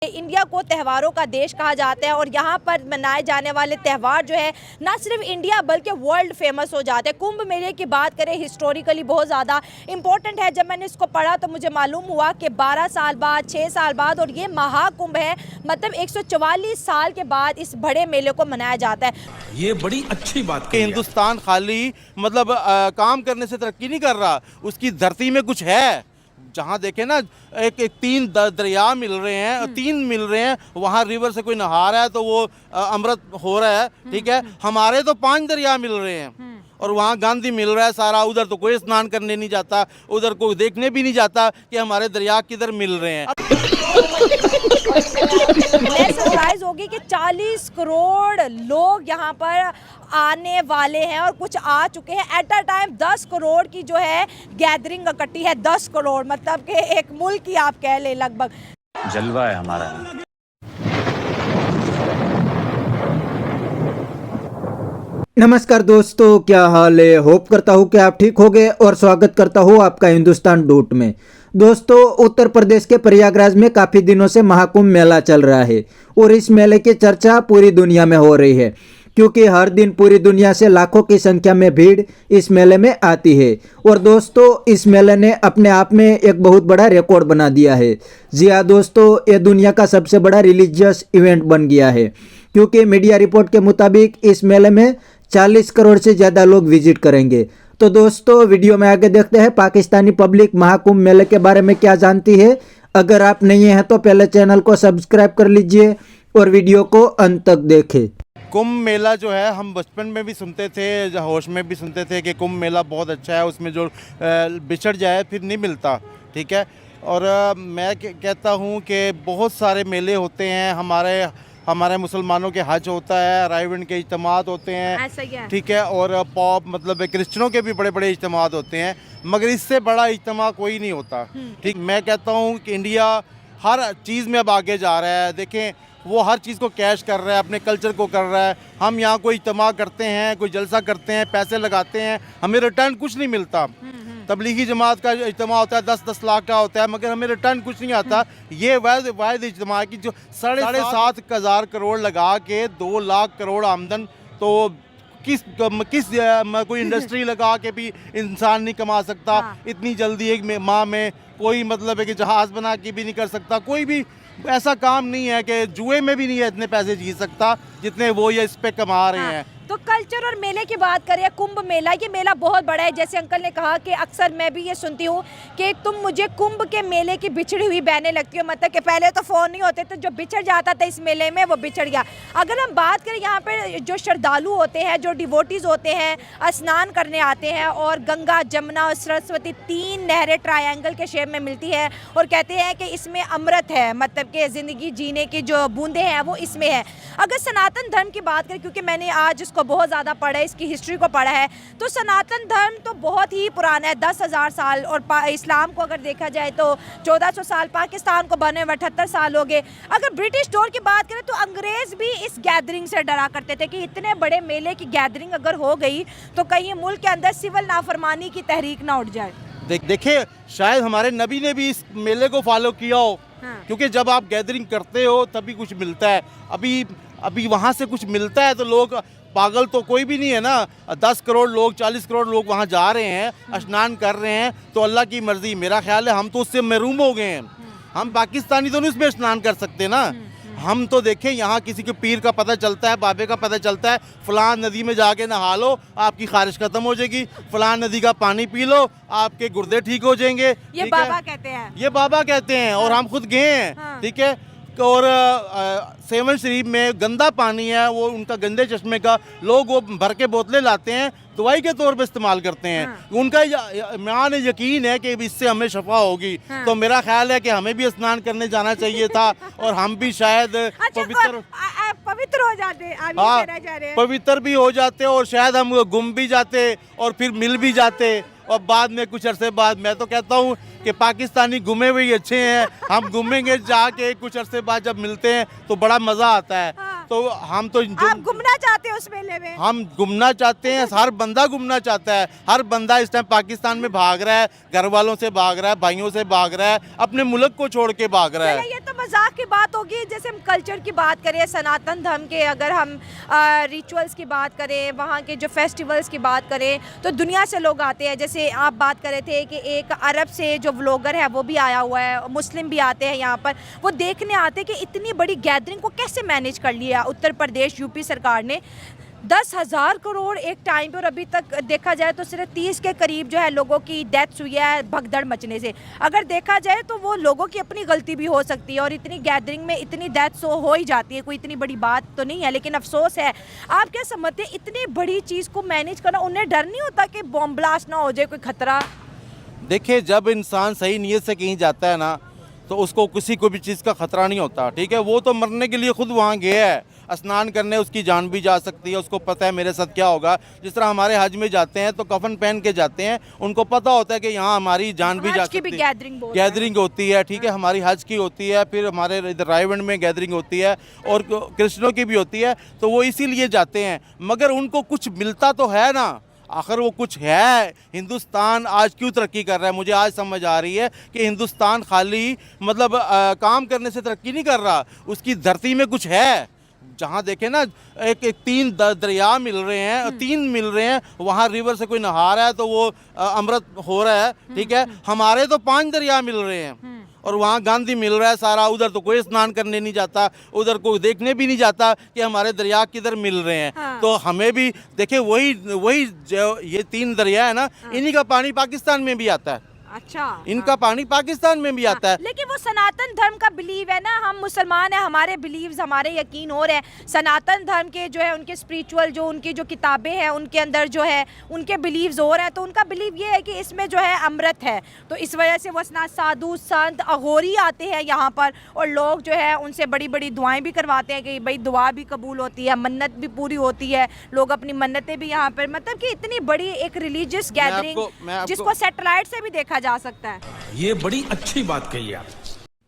India को त्योहारों का देश कहा जाता है और यहाँ पर मनाए जाने वाले त्यौहार जो है ना सिर्फ इंडिया बल्कि वर्ल्ड फेमस हो जाते हैं। कुंभ मेले की बात करें हिस्टोरिकली बहुत ज़्यादा इम्पोर्टेंट है। जब मैंने इसको पढ़ा तो मुझे मालूम हुआ कि 12 साल बाद 6 साल बाद और ये महाकुंभ है, मतलब 144 साल के बाद इस बड़े मेले को मनाया जाता है। ये बड़ी अच्छी बात कि हिंदुस्तान खाली मतलब काम करने से तरक्की नहीं कर रहा, उसकी धरती में कुछ है। जहाँ देखे ना एक तीन दरिया मिल रहे हैं, तीन मिल रहे हैं, वहाँ रिवर से कोई नहा रहा है तो वो अमृत हो रहा है, ठीक है। हमारे तो 5 दरिया मिल रहे हैं और वहाँ गांधी मिल रहा है सारा। उधर तो कोई स्नान करने नहीं जाता, उधर कोई देखने भी नहीं जाता कि हमारे दरिया किधर मिल रहे हैं। मैं सरप्राइज होगी कि 40 करोड़ लोग यहाँ पर आने वाले हैं और कुछ आ चुके हैं। एट अ टाइम 10 करोड़ की जो है गैदरिंग इकट्ठी है। 10 करोड़ मतलब कि एक मुल्क ही आप कह ले लगभग। जलवा है हमारा। नमस्कार दोस्तों, क्या हाल है। होप करता हूँ कि आप ठीक होंगे और स्वागत करता हूँ आपका हिंदुस्तान डॉट में। दोस्तों, उत्तर प्रदेश के प्रयागराज में काफ़ी दिनों से महाकुंभ मेला चल रहा है और इस मेले की चर्चा पूरी दुनिया में हो रही है क्योंकि हर दिन पूरी दुनिया से लाखों की संख्या में भीड़ इस मेले में आती है। और दोस्तों, इस मेले ने अपने आप में एक बहुत बड़ा रिकॉर्ड बना दिया है। जी हाँ दोस्तों, ये दुनिया का सबसे बड़ा रिलीजियस इवेंट बन गया है क्योंकि मीडिया रिपोर्ट के मुताबिक इस मेले में 40 करोड़ से ज़्यादा लोग विजिट करेंगे। तो दोस्तों, वीडियो में आगे देखते हैं पाकिस्तानी पब्लिक महाकुंभ मेले के बारे में क्या जानती है। अगर आप नहीं हैं तो पहले चैनल को सब्सक्राइब कर लीजिए और वीडियो को अंत तक देखें। कुंभ मेला जो है हम बचपन में भी सुनते थे, होश में भी सुनते थे कि कुंभ मेला बहुत अच्छा है, उसमें जो बिछड़ जाए फिर नहीं मिलता, ठीक है। और मैं कहता हूँ कि बहुत सारे मेले होते हैं। हमारे मुसलमानों के हज होता है, राइवन के इज्तिमात होते हैं, ठीक है। और पॉप मतलब क्रिश्चनों के भी बड़े बड़े इज्तिमात होते हैं, मगर इससे बड़ा इज्तिमा कोई नहीं होता, ठीक। मैं कहता हूँ कि इंडिया हर चीज़ में अब आगे जा रहा है। देखें, वो हर चीज़ को कैश कर रहा है, अपने कल्चर को कर रहा है। हम यहाँ कोई इज्तिमा करते हैं, कोई जलसा करते हैं, पैसे लगाते हैं, हमें रिटर्न कुछ नहीं मिलता। तबलीगी जमात का इज्तिमा होता है 10-10 लाख का होता है, मगर हमें रिटर्न कुछ नहीं आता। ये वाहिद इज्तिमा की जो 7.5 हज़ार करोड़ लगा के 2 लाख करोड़ आमदन, तो किस कोई इंडस्ट्री लगा के भी इंसान नहीं कमा सकता। इतनी जल्दी एक माह में कोई मतलब है कि जहाज़ बना के भी नहीं कर सकता। कोई भी ऐसा काम नहीं है कि जुए में भी नहीं है इतने पैसे जीत सकता जितने वो ये इस पे कमा रहे हैं। तो कल्चर और मेले की बात करें, कुंभ मेला, ये मेला बहुत बड़ा है। जैसे अंकल ने कहा कि अक्सर मैं भी ये सुनती हूँ कि तुम मुझे कुंभ के मेले की बिछड़ी हुई बहनें लगती हो, मतलब कि पहले तो फ़ोन नहीं होते तो जो बिछड़ जाता था इस मेले में वो बिछड़ गया। अगर हम बात करें यहाँ पर जो श्रद्धालु होते हैं, जो डिवोटीज़ होते हैं, स्नान करने आते हैं और गंगा, जमुना और सरस्वती 3 नहरें ट्रायंगल के शेप में मिलती है और कहते हैं कि इसमें अमृत है, मतलब कि ज़िंदगी जीने की जो बूंदें हैं वो इसमें है। अगर सनातन धर्म की बात करें, क्योंकि मैंने आज इसको बहुत ज़्यादा पढ़ा है, इसकी हिस्ट्री को पढ़ा है, तो सनातन धर्म तो बहुत ही पुराना है, 10,000 साल। और इस्लाम को अगर देखा जाए तो 1400 साल, पाकिस्तान को बने 78 साल हो गए। अगर ब्रिटिश दौर की बात करें तो अंग्रेज़ भी इस गैदरिंग से डरा करते थे कि इतने बड़े मेले की गैदरिंग अगर हो गई तो कहीं मुल्क के अंदर सिविल नाफरमानी की तहरीक ना उठ जाए। देखिए, शायद हमारे नबी ने भी इस मेले को फॉलो किया हो, क्योंकि जब आप गैदरिंग करते हो तभी कुछ मिलता है। अभी वहाँ से कुछ मिलता है तो लोग, पागल तो कोई भी नहीं है ना। 10 करोड़ लोग, 40 करोड़ लोग वहाँ जा रहे हैं, स्नान कर रहे हैं, तो अल्लाह की मर्जी। मेरा ख्याल है हम तो उससे महरूम हो गए हैं। हम पाकिस्तानी तो नहीं उसमें स्नान कर सकते ना। हम तो देखें, यहाँ किसी के पीर का पता चलता है, बाबे का पता चलता है, फलान नदी में जाके नहा लो, आपकी खारिश खत्म हो जाएगी, फलान नदी का पानी पी लो, आपके गुर्दे ठीक हो जाएंगे। ये बाबा कहते हैं, ये बाबा कहते हैं और हम खुद गए हैं, ठीक है। और सेवन शरीफ में गंदा पानी है, वो उनका गंदे चश्मे का लोग वो भर के बोतलें लाते हैं, दवाई के तौर पे इस्तेमाल करते हैं। उनका मान यकीन है कि इससे हमें शफा होगी। तो मेरा ख्याल है कि हमें भी स्नान करने जाना चाहिए था और हम भी शायद पवित्र हो जाते। हाँ, पवित्र भी हो जाते और शायद हम गुम भी जाते और फिर मिल भी जाते। और बाद में कुछ अरसे बाद, मैं तो कहता हूँ कि पाकिस्तानी घूमे हुए ही अच्छे हैं। हम घूमेंगे जाके, कुछ अरसे बाद जब मिलते हैं तो बड़ा मज़ा आता है। तो हम तो आप घूमना चाहते हो उस मेले में? हम घूमना चाहते हैं, हर बंदा घूमना चाहता है। हर बंदा इस टाइम पाकिस्तान में भाग रहा है, घर वालों से भाग रहा है, भाइयों से भाग रहा है, अपने मुल्क को छोड़ के भाग रहा है। ये तो मजाक की बात होगी। जैसे हम कल्चर की बात करें, सनातन धर्म के, अगर हम रिचुअल्स की बात करें, वहाँ के जो फेस्टिवल्स की बात करें, तो दुनिया से लोग आते हैं। जैसे आप बात कर रहे थे कि एक अरब से जो व्लॉगर है वो भी आया हुआ है, मुस्लिम भी आते हैं यहाँ पर, वो देखने आते हैं कि इतनी बड़ी गैदरिंग को कैसे मैनेज कर लिया उत्तर प्रदेश यूपी सरकार ने। 10,000 करोड़ एक टाइम पे, और अभी तक देखा जाए तो सिर्फ 30 के करीब जो है लोगों की डेथ्स हुई है भगदड़ मचने से। अगर देखा जाए तो वो लोगों की अपनी गलती भी हो सकती है, और इतनी गैदरिंग में इतनी डेथ्स हो ही जाती है, कोई इतनी बड़ी बात तो नहीं है, लेकिन अफसोस है। आप क्या समझते हैं इतनी बड़ी चीज़ को मैनेज करना, उन्हें डर नहीं होता कि बॉम्ब ब्लास्ट ना हो जाए, कोई खतरा? देखिए, जब इंसान सही नीयत से कहीं जाता है ना, तो उसको किसी को भी चीज़ का खतरा नहीं होता, ठीक है। वो तो मरने के लिए खुद वहाँ गया है, स्नान करने, उसकी जान भी जा सकती है, उसको पता है मेरे साथ क्या होगा। जिस तरह हमारे हज में जाते हैं तो कफन पहन के जाते हैं, उनको पता होता है कि यहाँ हमारी जान भी जा सकती है। गैदरिंग होती है, ठीक है, हमारी हज की होती है, फिर हमारे इधर रायगढ़ में गैदरिंग होती है, और क्रिश्चियनों की भी होती है, तो वो इसीलिए जाते हैं। मगर उनको कुछ मिलता तो है ना, आखिर वो कुछ है। हिंदुस्तान आज क्यों तरक्की कर रहा है, मुझे आज समझ आ रही है कि हिंदुस्तान खाली मतलब काम करने से तरक्की नहीं कर रहा, उसकी धरती में कुछ है। जहाँ देखे ना, एक 3 दरिया मिल रहे हैं, 3 मिल रहे हैं, वहाँ रिवर से कोई नहा रहा है तो वो अमृत हो रहा है, ठीक है। हमारे तो 5 दरिया मिल रहे हैं, और वहाँ गांधी मिल रहा है सारा। उधर तो कोई स्नान करने नहीं जाता, उधर कोई देखने भी नहीं जाता कि हमारे दरिया किधर मिल रहे हैं। हाँ। तो हमें भी देखिए, वही जो ये 3 दरिया है ना, इन्हीं का पानी पाकिस्तान में भी आता है। अच्छा, इनका पानी पाकिस्तान में भी आता है। लेकिन वो सनातन धर्म का बिलीव है ना, हम मुसलमान हैं, हमारे बिलीव्स, हमारे यकीन हो रहे हैं। सनातन धर्म के जो है उनके स्पिरिचुअल जो उनकी जो किताबें हैं उनके अंदर जो है उनके बिलीव्स हो रहे हैं, तो उनका बिलीव ये है कि इसमें जो है अमृत है। तो इस वजह से वो साधु संत अघोरी आते हैं यहाँ पर, और लोग जो है उनसे बड़ी बड़ी दुआएं भी करवाते हैं कि भाई दुआ भी कबूल होती है, मन्नत भी पूरी होती है, लोग अपनी मन्नतें भी यहाँ पर, मतलब कि इतनी बड़ी एक रिलीजियस गैदरिंग जिसको सैटेलाइट से भी देखा जा सकता है। ये बड़ी अच्छी बात कही आप।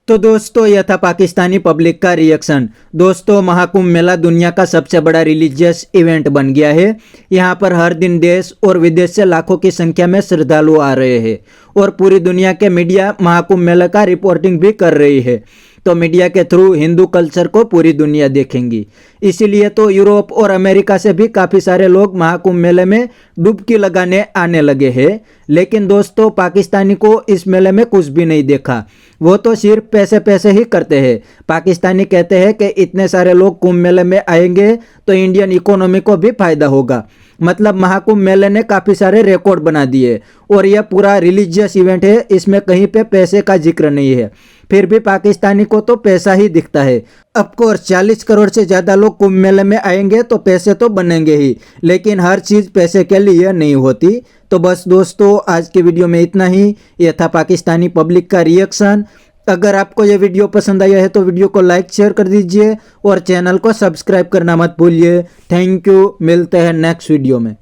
तो दोस्तों, यह था पाकिस्तानी पब्लिक का रिएक्शन। दोस्तों, महाकुंभ मेला दुनिया का सबसे बड़ा रिलीजियस इवेंट बन गया है। यहाँ पर हर दिन देश और विदेश से लाखों की संख्या में श्रद्धालु आ रहे हैं, और पूरी दुनिया के मीडिया महाकुंभ मेला का रिपोर्टिंग भी कर रही है। तो मीडिया के थ्रू हिंदू कल्चर को पूरी दुनिया देखेंगी, इसीलिए तो यूरोप और अमेरिका से भी काफ़ी सारे लोग महाकुंभ मेले में डुबकी लगाने आने लगे हैं। लेकिन दोस्तों, पाकिस्तानी को इस मेले में कुछ भी नहीं देखा, वो तो सिर्फ पैसे पैसे ही करते हैं। पाकिस्तानी कहते हैं कि इतने सारे लोग कुंभ मेले में आएंगे तो इंडियन इकोनॉमी को भी फायदा होगा। मतलब महाकुंभ मेले ने काफ़ी सारे रिकॉर्ड बना दिए, और यह पूरा रिलीजियस इवेंट है, इसमें कहीं पे पैसे का जिक्र नहीं है। फिर भी पाकिस्तानी को तो पैसा ही दिखता है। ऑफकोर्स 40 करोड़ से ज़्यादा लोग कुंभ मेले में आएंगे तो पैसे तो बनेंगे ही, लेकिन हर चीज़ पैसे के लिए नहीं होती। तो बस दोस्तों, आज की वीडियो में इतना ही। यह था पाकिस्तानी पब्लिक का रिएक्शन। अगर आपको यह वीडियो पसंद आया है तो वीडियो को लाइक शेयर कर दीजिए, और चैनल को सब्सक्राइब करना मत भूलिए। थैंक यू, मिलते हैं नेक्स्ट वीडियो में।